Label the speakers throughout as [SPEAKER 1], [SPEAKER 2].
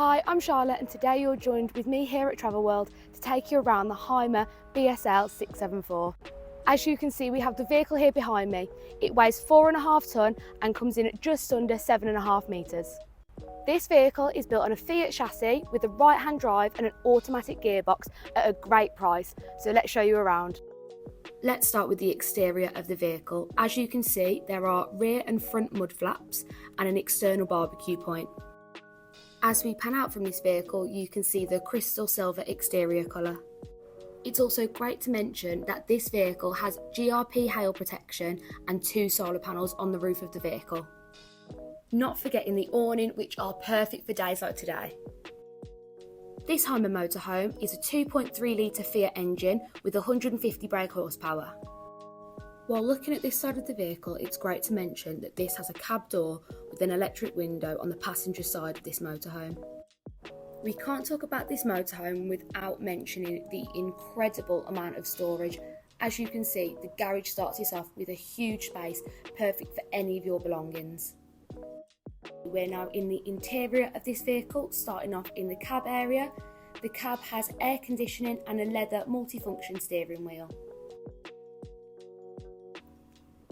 [SPEAKER 1] Hi, I'm Charlotte and today you're joined with me here at Travelworld to take you around the Hymer BSL 674. As you can see, we have the vehicle here behind me. It weighs 4.5 tonne and comes in at just under 7.5 metres. This vehicle is built on a Fiat chassis with a right-hand drive and an automatic gearbox at a great price, so let's show you around. Let's start with the exterior of the vehicle. As you can see, there are rear and front mud flaps and an external barbecue point. As we pan out from this vehicle, you can see the crystal silver exterior colour. It's also great to mention that this vehicle has GRP hail protection and 2 solar panels on the roof of the vehicle. Not forgetting the awning, which are perfect for days like today. This Hymer motorhome is a 2.3 litre Fiat engine with 150 brake horsepower. While looking at this side of the vehicle, it's great to mention that this has a cab door with an electric window on the passenger side of this motorhome. We can't talk about this motorhome without mentioning the incredible amount of storage. As you can see, the garage starts this off with a huge space, perfect for any of your belongings. We're now in the interior of this vehicle, starting off in the cab area. The cab has air conditioning and a leather multifunction steering wheel.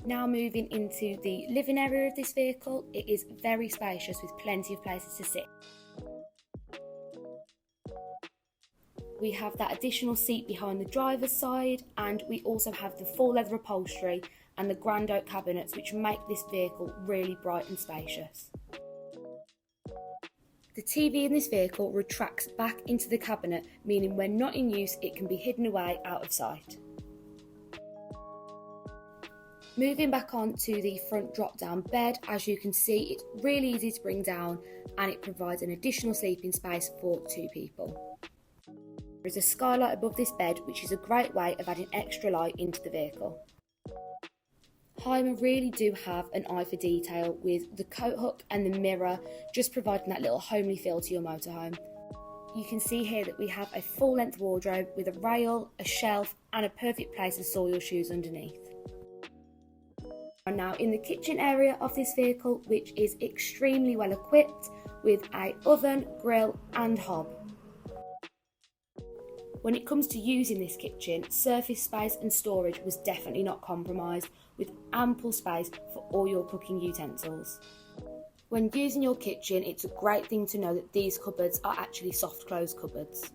[SPEAKER 1] Now moving into the living area of this vehicle, it is very spacious with plenty of places to sit. We have that additional seat behind the driver's side, and we also have the full leather upholstery and the grand oak cabinets, which make this vehicle really bright and spacious. The TV in this vehicle retracts back into the cabinet, meaning when not in use it can be hidden away out of sight. Moving back on to the front drop-down bed, as you can see, it's really easy to bring down and it provides an additional sleeping space for 2 people. There is a skylight above this bed, which is a great way of adding extra light into the vehicle. Hymer really do have an eye for detail, with the coat hook and the mirror just providing that little homely feel to your motorhome. You can see here that we have a full-length wardrobe with a rail, a shelf and a perfect place to store your shoes underneath. Now in the kitchen area of this vehicle, which is extremely well equipped with an oven, grill and hob. When it comes to using this kitchen, surface space and storage was definitely not compromised, with ample space for all your cooking utensils. When using your kitchen, it's a great thing to know that these cupboards are actually soft close cupboards.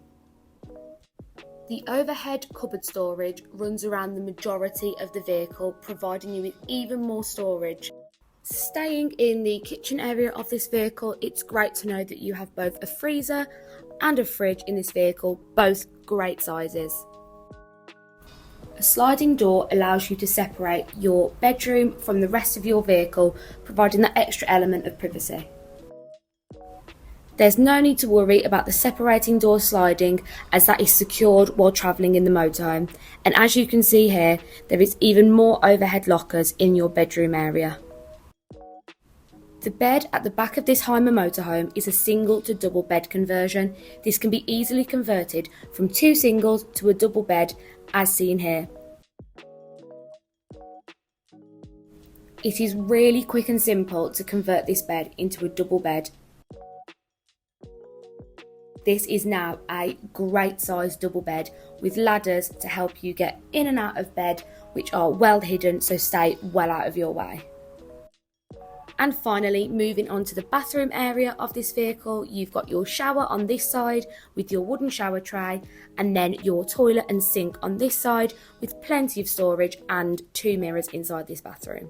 [SPEAKER 1] The overhead cupboard storage runs around the majority of the vehicle, providing you with even more storage. Staying in the kitchen area of this vehicle, it's great to know that you have both a freezer and a fridge in this vehicle, both great sizes. A sliding door allows you to separate your bedroom from the rest of your vehicle, providing that extra element of privacy. There's no need to worry about the separating door sliding, as that is secured while travelling in the motorhome, and as you can see here, there is even more overhead lockers in your bedroom area. The bed at the back of this Hymer motorhome is a single to double bed conversion. This can be easily converted from 2 singles to a double bed, as seen here. It is really quick and simple to convert this bed into a double bed. This is now a great sized double bed with ladders to help you get in and out of bed, which are well hidden, so stay well out of your way. And finally, moving on to the bathroom area of this vehicle, you've got your shower on this side with your wooden shower tray, and then your toilet and sink on this side with plenty of storage and 2 mirrors inside this bathroom.